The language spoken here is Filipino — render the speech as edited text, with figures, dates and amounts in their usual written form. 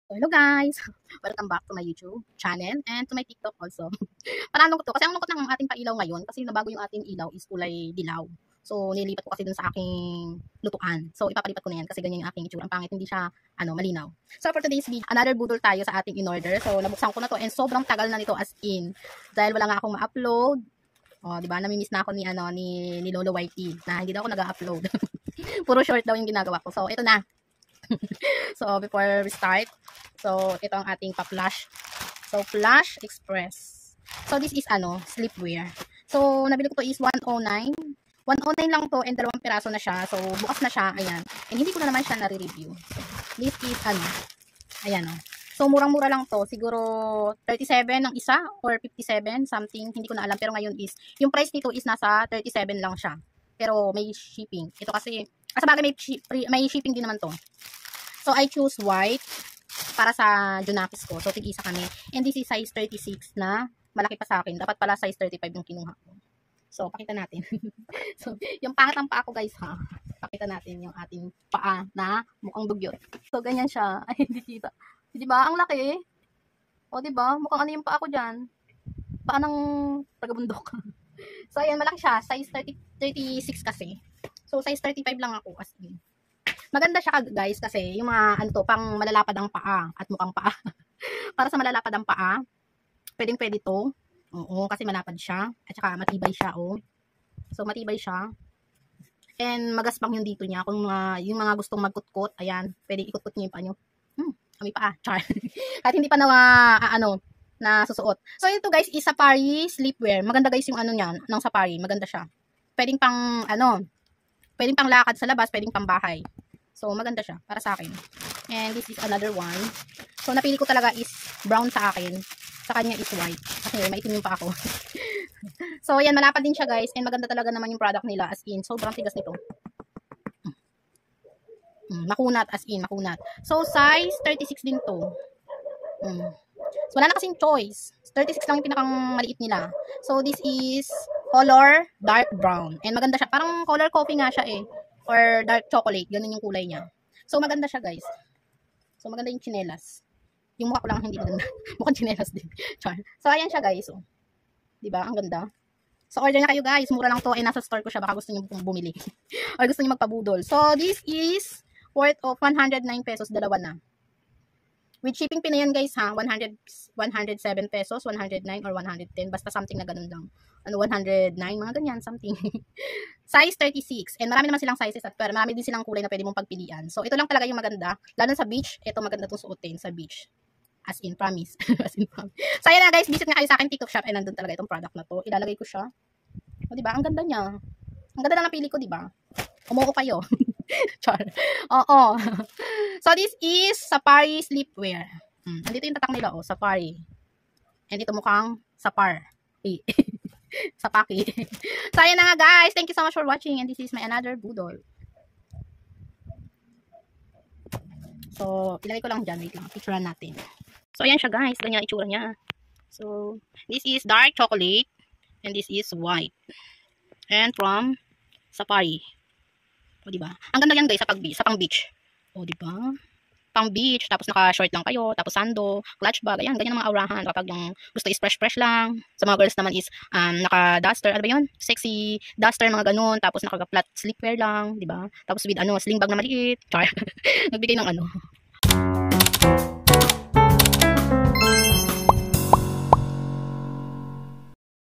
Hello guys! Welcome back to my YouTube channel and to my TikTok also. Parang ko to kasi ang lungkot ng ating pailaw ngayon kasi nabago yung ating ilaw is kulay dilaw. So nilipat ko kasi dun sa aking lutuan. So ipapalipat ko na yan kasi ganyan yung aking itsura. Ang pangit, hindi siya malinaw. So for today's video, another budol tayo sa ating in-order. So nabuksan ko na to and sobrang tagal na nito as in. Dahil wala nga akong ma-upload. Oh, di ba? Namimiss na ako ni Lolo Whitey na hindi daw ako nag-upload. Puro short daw yung ginagawa ko. So ito na. So, before we start, so, ito ang ating pa-flash. So, Flash Express. So, this is, sleepwear. So, nabili ko to is 109. 109 lang to and 2 piraso na siya. So, bukas na siya. Ayan. And hindi ko na naman siya na-review. So, this is, ayan, oh. So, murang-mura lang to. Siguro, 37 ng isa or 57, something. Hindi ko na alam. Pero ngayon is, yung price nito is nasa 37 lang siya. Pero, may shipping. Ito kasi, sa bagay may shipping din naman to. So, I choose white para sa Junakis ko. So, tig-isa kami. And this is size 36 na malaki pa sa akin. Dapat pala size 35 yung kinuha ko. So, pakita natin. So, yung pangit ang paa ko guys ha. Pakita natin yung ating paa na mukhang dugyot. So, ganyan siya. Ay, hindi kita. Diba? Ang laki. O, diba? Mukhang ano yung paa ko dyan. Paa ng tagabundok. So, ayan, malaki siya. Size 36 kasi. So, size 35 lang ako as in. Maganda siya guys kasi yung mga pang malalapad ang paa at mukhang paa. Para sa malalapad ang paa, pwedeng-pwede to. Oo, kasi malapad siya at saka matibay siya, oh. So matibay siya. And magaspang yung dito niya kung yung mga gustong magkutkot, ayan, pwede ikot-kot niyo yung paa niyo. Kami paa. Char. Kahit hindi pa na susuot. So ito guys is safari sleepwear. Maganda guys yung niyan, ng safari, maganda siya. Pwedeng pang pwedeng pang lakad sa labas, pwedeng pang bahay. So, maganda siya para sa akin. And this is another one. So, napili ko talaga is brown sa akin. Sa kanya is white. Kasi maitim yung pa ako. So, yan. Malapad din siya guys. And maganda talaga naman yung product nila. As in, sobrang tigas nito. Makunat. As in, makunat. So, size 36 din to. So, wala na kasing choice. 36 lang yung pinakang maliit nila. So, this is color dark brown. And maganda siya. Parang color coffee nga siya eh. Or dark chocolate. Ganun yung kulay niya. So, maganda siya, guys. So, maganda yung chinelas. Yung mukha ko lang hindi maganda. Mukhang chinelas din. Char. So, ayan siya, guys. So, diba? Ang ganda. So, order na kayo, guys. Mura lang to. Eh, nasa store ko siya. Baka gusto niyo bumili. Or gusto niyo magpabudol. So, this is worth of 109 pesos. Dalawa na. With shipping fee na yan, guys, ha? 107 pesos, 109 or 110. Basta something na ganun lang. 109, mga ganyan, something. Size 36. And marami naman silang sizes at marami din silang kulay na pwede mong pagpilian. So, ito lang talaga yung maganda. Lalo sa beach, ito maganda itong suotin sa beach. As in, promise. As in, promise. So, ayan na, guys. Visit nga kayo sa akin TikTok shop. And nandun talaga itong product na to. Ilalagay ko siya. O, diba? Ang ganda niya. Ang ganda na napili ko, diba? Umuo kayo. Char. Oo. So, this is Safari Sleepwear. Andito yung tatak nila, oh. Safari. And ito mukhang Sapar. Sapaki. So, ayan na nga, guys. Thank you so much for watching. And this is my another budol. So, ilagay ko lang dyan. Wait lang. Picturean natin. So, ayan siya, guys. Ganyan itsura niya. So, this is dark chocolate. And this is white. And from Safari. O, diba? Ang ganda yan, guys, sa pang beach. O, diba? Pang beach, tapos naka-short lang kayo, tapos sando, clutch bag, ayan, ganyan ang mga aurahan. Kapag yung gusto is fresh lang. Sa mga girls naman is naka-duster, ano ba yun? Sexy duster, mga ganun. Tapos naka-flat sleepwear lang, diba? Tapos with sling bag na maliit. Char. Nagbigay ng